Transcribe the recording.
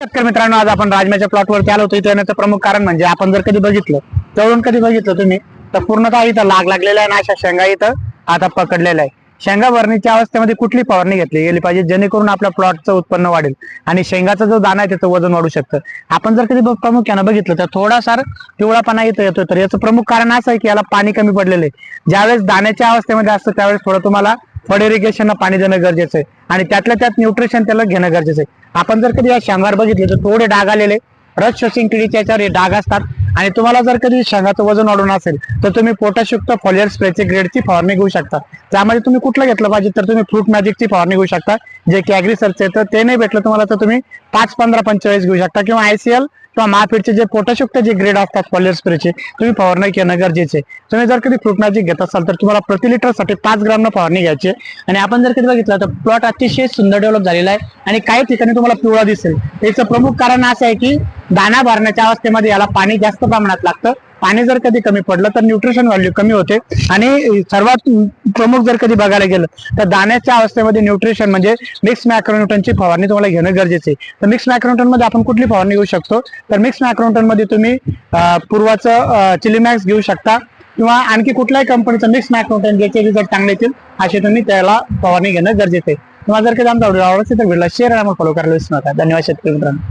शेतकरी मित्रांनो, आज आपण राजमाच्या प्लॉटवरती आलो होतो. इथे येण्याचं प्रमुख कारण म्हणजे आपण जर कधी बघितलं, जवळून कधी बघितलं तुम्ही, तर पूर्णतः इथं लाग लागलेला आहे ना, अशा शेंगा इथं आता पकडलेल्या आहे. शेंगा भरणीच्या अवस्थेमध्ये कुठली फवारणी घेतली गेली पाहिजे जेणेकरून आपल्या प्लॉटचं उत्पन्न वाढेल आणि शेंगाचा जो दाना आहे त्याचं वजन वाढू शकतं. आपण जर कधी प्रामुख्यानं बघितलं तर थोडासा पिवळापणा इथं येतोय. तर याचं प्रमुख कारण असं आहे की याला पाणी कमी पडलेलं आहे. ज्यावेळेस दाण्याच्या अवस्थेमध्ये असतं त्यावेळेस थोडं तुम्हाला फळ इरिगेशनला पाणी देणं गरजेचं आहे आणि त्यातल्या त्यात न्यूट्रिशन त्याला घेणं गरजेचं आहे. आपण जर कधी या शेंगावर बघितले तर थोडे डाग आलेले रस शोषिंग किडीच्या याच्यावर हे डाग असतात आणि तुम्हाला जर कधी शेंगाचं वजन वाढून असेल तर तुम्ही पोटॅशयुक्त फॉलियर स्प्रेची ग्रेडची फवारणी घेऊ शकता. त्यामध्ये तुम्ही कुठलं घेतलं पाहिजे तर तुम्ही फ्रूट मॅजिकची फवारणी घेऊ शकता, जे की ॲग्रीसर्च येतं. ते नाही भेटलं तुम्हाला तर तुम्ही 5-15-45 घेऊ शकता किंवा ICL किंवा महाफीडचे जे पोटॅशयुक्त जे ग्रेड असतात फॉलियर स्प्रेचे तुम्ही फवारणी घेणं गरजेचे. तुम्ही जर कधी फ्रूट मॅजिक घेत असाल तर तुम्हाला प्रति लिटरसाठी 5 ग्राम फवारणी घ्यायची. आणि आपण जर कधी बघितलं तर प्लॉट अतिशय सुंदर डेव्हलप झालेला आहे आणि काही ठिकाणी तुम्हाला पिवळा दिसेल. याचं प्रमुख कारण असं आहे की दाना भरण्याच्या अवस्थेमध्ये याला पाणी जास्त प्रमाणात लागतं. पाणी जर कधी कमी पडलं तर न्यूट्रिशन व्हॅल्यू कमी होते आणि सर्वात प्रमुख जर कधी बघायला गेलं तर दाण्याच्या अवस्थेमध्ये न्यूट्रिशन म्हणजे मिक्स मॅक्रोन्यूट्रनची फवारणी तुम्हाला घेणं गरजेचं आहे. तर मिक्स मॅक्रोन्यूट्रन मध्ये आपण कुठली फवारणी घेऊ शकतो तर मिक्स मॅक्रोन्यूट्रन मध्ये तुम्ही पूर्वाचं चिलीमॅक्स घेऊ शकता किंवा आणखी कुठल्याही कंपनीचं मिक्स मॅक्रोन्यूट्रन ज्याचे रिझल्ट चांगले येतील असे तुम्ही त्याला फवारणी घेणं गरजेचं आहे. तुम्हाला जर कधी आमचा व्हिडिओ आवडला असेल तर व्हिडिओला शेअर आणि फॉलो करायला विसरू नका. धन्यवाद शेतकरी मित्रांनो.